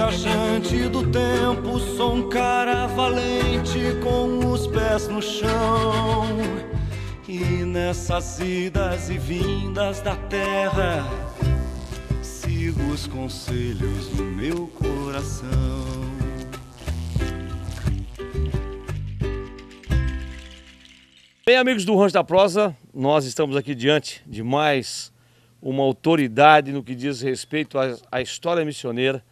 viajante do tempo, sou um cara valente com os pés no chão. E nessas idas e vindas da terra, sigo os conselhos do meu coração. Bem, amigos do Rancho da Prosa, nós estamos aqui diante de mais uma autoridade no que diz respeito à história missioneira,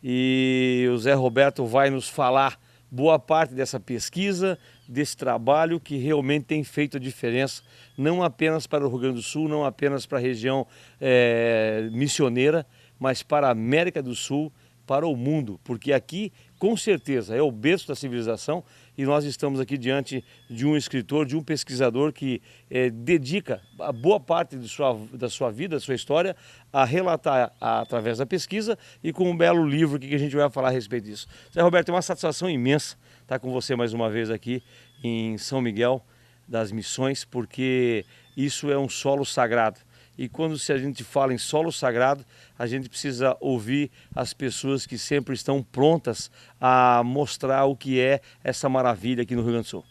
e o Zé Roberto vai nos falar boa parte dessa pesquisa, desse trabalho que realmente tem feito a diferença, não apenas para o Rio Grande do Sul, não apenas para a região missioneira, mas para a América do Sul, para o mundo, porque aqui com certeza é o berço da civilização, e nós estamos aqui diante de um escritor, de um pesquisador que dedica a boa parte da sua vida, da sua história, a relatar através da pesquisa, e com um belo livro que a gente vai falar a respeito disso. Zé Roberto, é uma satisfação imensa estar com você mais uma vez aqui em São Miguel das Missões, porque isso é um solo sagrado. E quando a gente fala em solo sagrado, a gente precisa ouvir as pessoas que sempre estão prontas a mostrar o que é essa maravilha aqui no Rio Grande do Sul.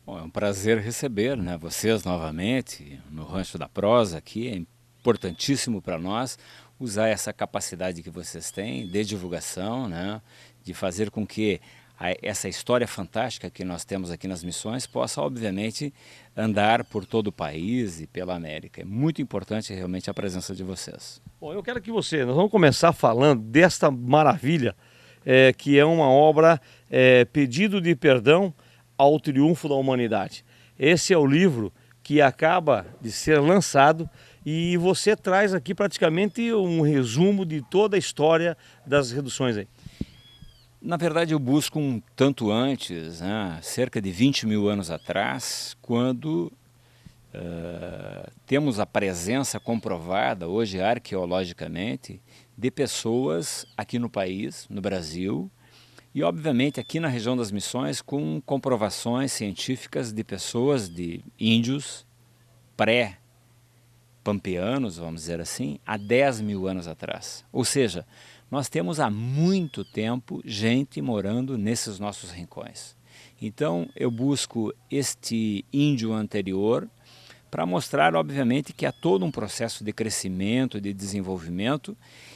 Bom, é um prazer receber, né, vocês novamente no Rancho da Prosa aqui. É importantíssimo para nós usar essa capacidade que vocês têm de divulgação, né, de fazer com que essa história fantástica que nós temos aqui nas missões possa, obviamente, andar por todo o país e pela América. É muito importante realmente a presença de vocês. Bom, eu quero que nós vamos começar falando desta maravilha, que é uma obra, Pedido de Perdão ao Triunfo da Humanidade. Esse é o livro que acaba de ser lançado, e você traz aqui praticamente um resumo de toda a história das reduções aí. Na verdade, eu busco um tanto antes, né, cerca de 20 mil anos atrás, quando temos a presença comprovada, hoje arqueologicamente, de pessoas aqui no país, no Brasil, e obviamente aqui na região das Missões, com comprovações científicas de pessoas, de índios pré-pampeanos, vamos dizer assim, há 10 mil anos atrás. Ou seja, nós temos há muito tempo gente morando nesses nossos rincões. Então eu busco este índio anterior para mostrar, obviamente, que há todo um processo de crescimento, de desenvolvimento,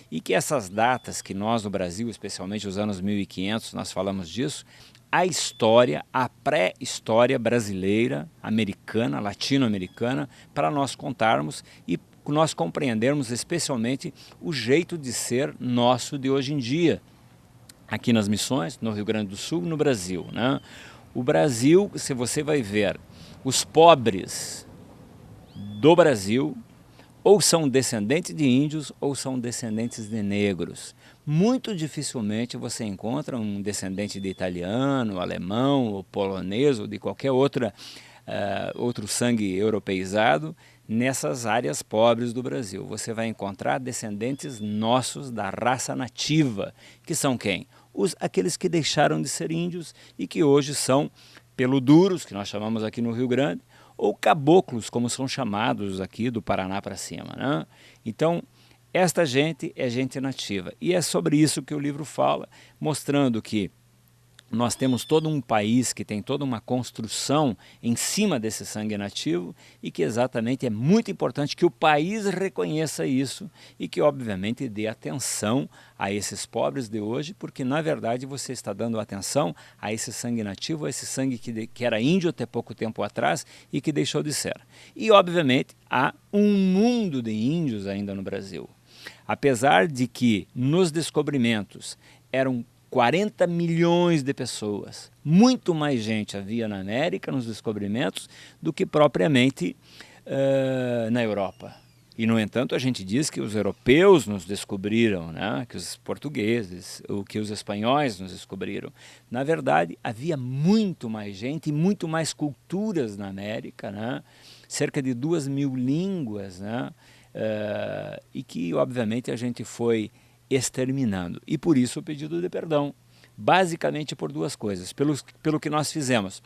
e que essas datas que nós no Brasil, especialmente os anos 1500, nós falamos disso, a história, a pré-história brasileira, americana, latino-americana, para nós contarmos e nós compreendermos especialmente o jeito de ser nosso de hoje em dia, aqui nas Missões, no Rio Grande do Sul, no Brasil, né? O Brasil, se você vai ver, os pobres do Brasil ou são descendentes de índios ou são descendentes de negros. Muito dificilmente você encontra um descendente de italiano, alemão, ou polonês, ou de qualquer outro sangue europeizado nessas áreas pobres do Brasil. Você vai encontrar descendentes nossos da raça nativa, que são quem? Aqueles que deixaram de ser índios e que hoje são peluduros, que nós chamamos aqui no Rio Grande, ou caboclos, como são chamados aqui do Paraná para cima, né? Então, esta gente é gente nativa. E é sobre isso que o livro fala, mostrando que nós temos todo um país que tem toda uma construção em cima desse sangue nativo, e que exatamente é muito importante que o país reconheça isso e que obviamente dê atenção a esses pobres de hoje, porque na verdade você está dando atenção a esse sangue nativo, a esse sangue que era índio até pouco tempo atrás e que deixou de ser. E obviamente há um mundo de índios ainda no Brasil. Apesar de que nos descobrimentos eram 40 milhões de pessoas. Muito mais gente havia na América nos descobrimentos do que propriamente na Europa. E, no entanto, a gente diz que os europeus nos descobriram, né? Que os portugueses, ou que os espanhóis nos descobriram. Na verdade, havia muito mais gente e muito mais culturas na América, né? Cerca de 2.000 línguas, né? E que, obviamente, a gente foi exterminando. E por isso o pedido de perdão. Basicamente por duas coisas. Pelo que nós fizemos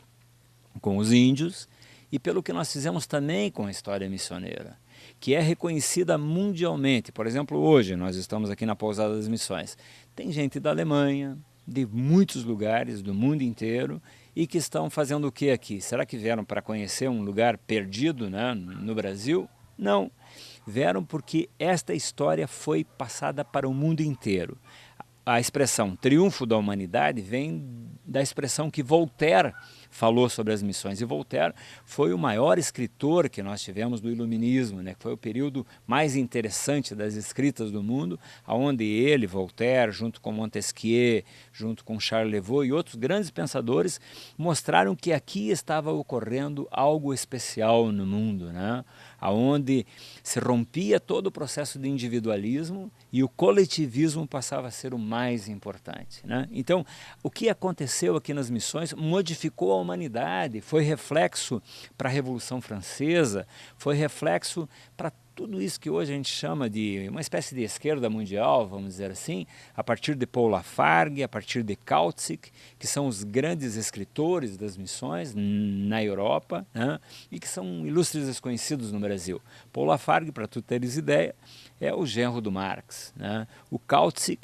com os índios e pelo que nós fizemos também com a história missioneira. que é reconhecida mundialmente. Por exemplo, hoje nós estamos aqui na Pousada das Missões. Tem gente da Alemanha, de muitos lugares do mundo inteiro, e que estão fazendo o que aqui? Será que vieram para conhecer um lugar perdido, né, no Brasil? Não. Vieram porque esta história foi passada para o mundo inteiro. A expressão triunfo da humanidade vem da expressão que Voltaire falou sobre as missões. E Voltaire foi o maior escritor que nós tivemos do Iluminismo, né? Foi o período mais interessante das escritas do mundo, onde ele, Voltaire, junto com Montesquieu, junto com Charles Levaux e outros grandes pensadores, mostraram que aqui estava ocorrendo algo especial no mundo, né? Onde se rompia todo o processo de individualismo e o coletivismo passava a ser o mais importante, né? Então, o que aconteceu aqui nas missões modificou a humanidade, foi reflexo para a Revolução Francesa, foi reflexo para tudo isso que hoje a gente chama de uma espécie de esquerda mundial, vamos dizer assim, a partir de Paul Lafargue, a partir de Kautsky, que são os grandes escritores das missões na Europa, né, e que são ilustres desconhecidos no Brasil. Paul Lafargue, para tu teres ideia, é o genro do Marx, né? O Kautsky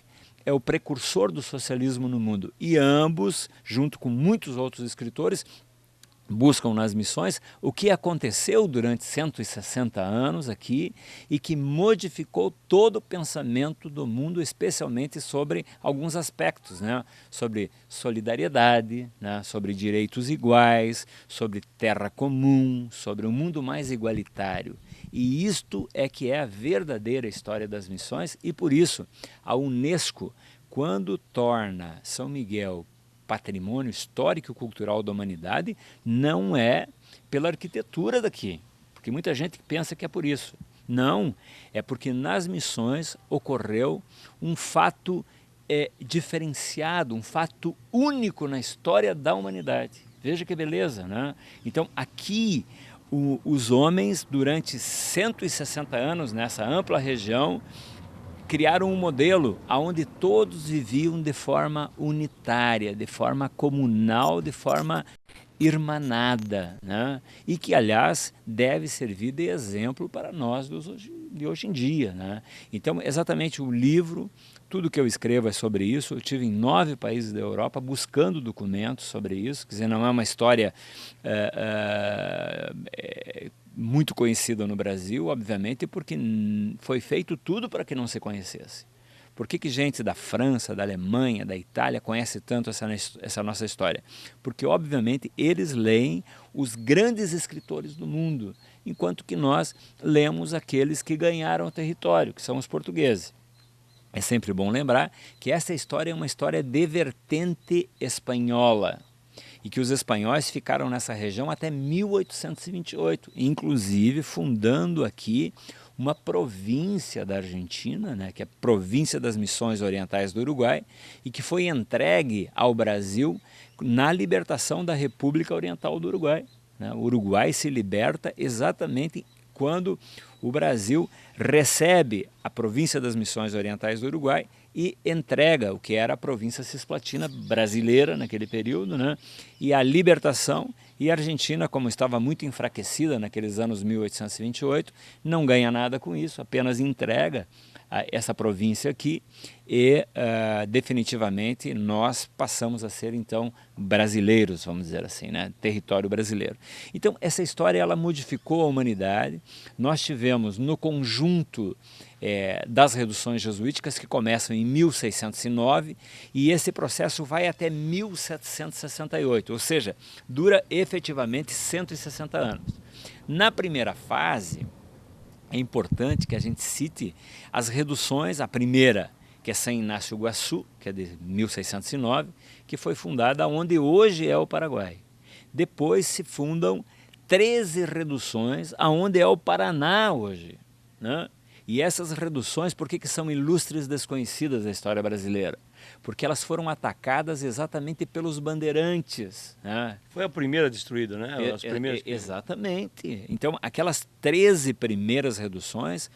é o precursor do socialismo no mundo, e ambos, junto com muitos outros escritores, buscam nas missões o que aconteceu durante 160 anos aqui e que modificou todo o pensamento do mundo, especialmente sobre alguns aspectos, né? Sobre solidariedade, né? Sobre direitos iguais, sobre terra comum, sobre um mundo mais igualitário. E isto é que é a verdadeira história das missões, e por isso a Unesco, quando torna São Miguel patrimônio histórico e cultural da humanidade, não é pela arquitetura daqui, porque muita gente pensa que é por isso. Não, é porque nas missões ocorreu um fato diferenciado, um fato único na história da humanidade. Veja que beleza, né? Então aqui os homens, durante 160 anos, nessa ampla região, criaram um modelo onde todos viviam de forma unitária, de forma comunal, de forma irmanada, né? E que, aliás, deve servir de exemplo para nós de hoje em dia, né? Então, exatamente o livro, tudo que eu escrevo é sobre isso. Eu estive em 9 países da Europa buscando documentos sobre isso, quer dizer, não é uma história muito conhecida no Brasil, obviamente, porque foi feito tudo para que não se conhecesse. Por que gente da França, da Alemanha, da Itália conhece tanto essa nossa história? Porque, obviamente, eles leem os grandes escritores do mundo, enquanto que nós lemos aqueles que ganharam o território, que são os portugueses. É sempre bom lembrar que essa história é uma história de vertente espanhola, e que os espanhóis ficaram nessa região até 1828, inclusive fundando aqui uma província da Argentina, né, que é a província das Missões Orientais do Uruguai, e que foi entregue ao Brasil na libertação da República Oriental do Uruguai, né? O Uruguai se liberta exatamente quando o Brasil recebe a província das Missões Orientais do Uruguai e entrega o que era a província cisplatina brasileira naquele período, né? E a libertação, e a Argentina, como estava muito enfraquecida naqueles anos 1828, não ganha nada com isso, apenas entrega essa província aqui e definitivamente nós passamos a ser então brasileiros, vamos dizer assim, né? Território brasileiro. Então essa história ela modificou a humanidade. Nós tivemos no conjunto das reduções jesuíticas que começam em 1609 e esse processo vai até 1768, ou seja, dura efetivamente 160 anos. Na primeira fase, é importante que a gente cite as reduções, a primeira, que é São Inácio Iguaçu, que é de 1609, que foi fundada onde hoje é o Paraguai. Depois se fundam 13 reduções aonde é o Paraná hoje, né? E essas reduções, por que são ilustres desconhecidas da história brasileira? Porque elas foram atacadas exatamente pelos bandeirantes, né? Foi a primeira destruída, né? As primeiras... Exatamente. Então, aquelas 13 primeiras reduções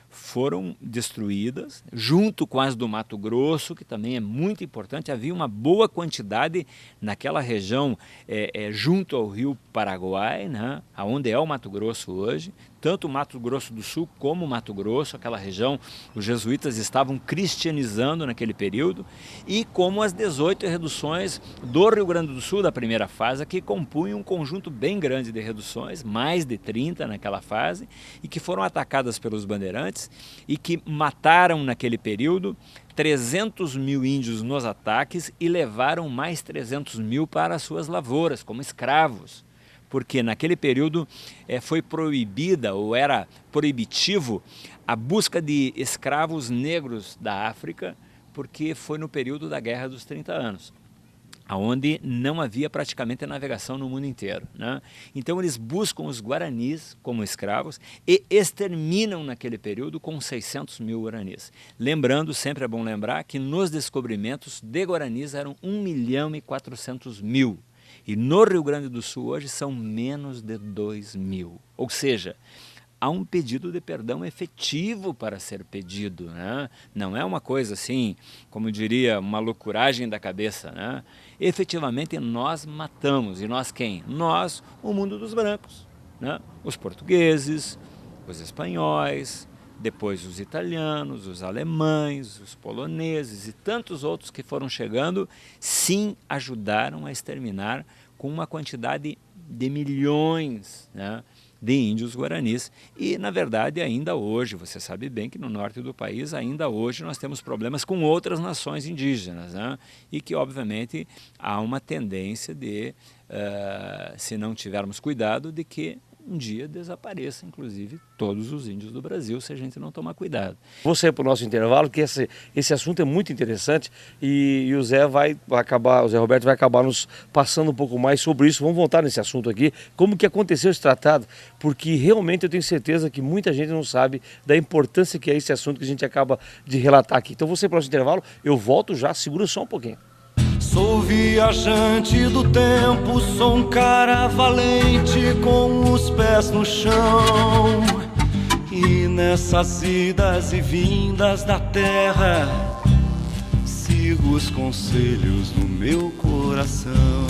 foram destruídas, junto com as do Mato Grosso, que também é muito importante. Havia uma boa quantidade naquela região junto ao rio Paraguai, né, onde é o Mato Grosso hoje. tanto o Mato Grosso do Sul como o Mato Grosso, aquela região, os jesuítas estavam cristianizando naquele período, e como as 18 reduções do Rio Grande do Sul da primeira fase, que compunham um conjunto bem grande de reduções, mais de 30 naquela fase, e que foram atacadas pelos bandeirantes e que mataram naquele período 300 mil índios nos ataques e levaram mais 300 mil para as suas lavouras como escravos, porque naquele período foi proibida ou era proibitivo a busca de escravos negros da África, porque foi no período da Guerra dos 30 anos, onde não havia praticamente navegação no mundo inteiro, né? Então eles buscam os guaranis como escravos e exterminam naquele período com 600 mil guaranis. Lembrando, sempre é bom lembrar, que nos descobrimentos de guaranis eram 1.400.000. E no Rio Grande do Sul hoje são menos de 2.000. Ou seja, há um pedido de perdão efetivo para ser pedido, né? Não é uma coisa assim, como diria, uma loucuragem da cabeça, né? Efetivamente nós matamos. E nós quem? Nós, o mundo dos brancos, né? Os portugueses, os espanhóis, depois os italianos, os alemães, os poloneses e tantos outros que foram chegando, sim, ajudaram a exterminar com uma quantidade de milhões, né, de índios guaranis. E, na verdade, ainda hoje, você sabe bem que no norte do país, ainda hoje nós temos problemas com outras nações indígenas, né, e que, obviamente, há uma tendência de, se não tivermos cuidado, de que um dia desapareça, inclusive, todos os índios do Brasil, se a gente não tomar cuidado. Vou sair para o nosso intervalo, que esse assunto é muito interessante e o Zé o Zé Roberto vai acabar nos passando um pouco mais sobre isso. Vamos voltar nesse assunto aqui, como que aconteceu esse tratado, porque realmente eu tenho certeza que muita gente não sabe da importância que é esse assunto que a gente acaba de relatar aqui. Então vou sair para o nosso intervalo, eu volto já, segura só um pouquinho. Sou viajante do tempo, sou um cara valente com os pés no chão. E nessas idas e vindas da terra, sigo os conselhos do meu coração.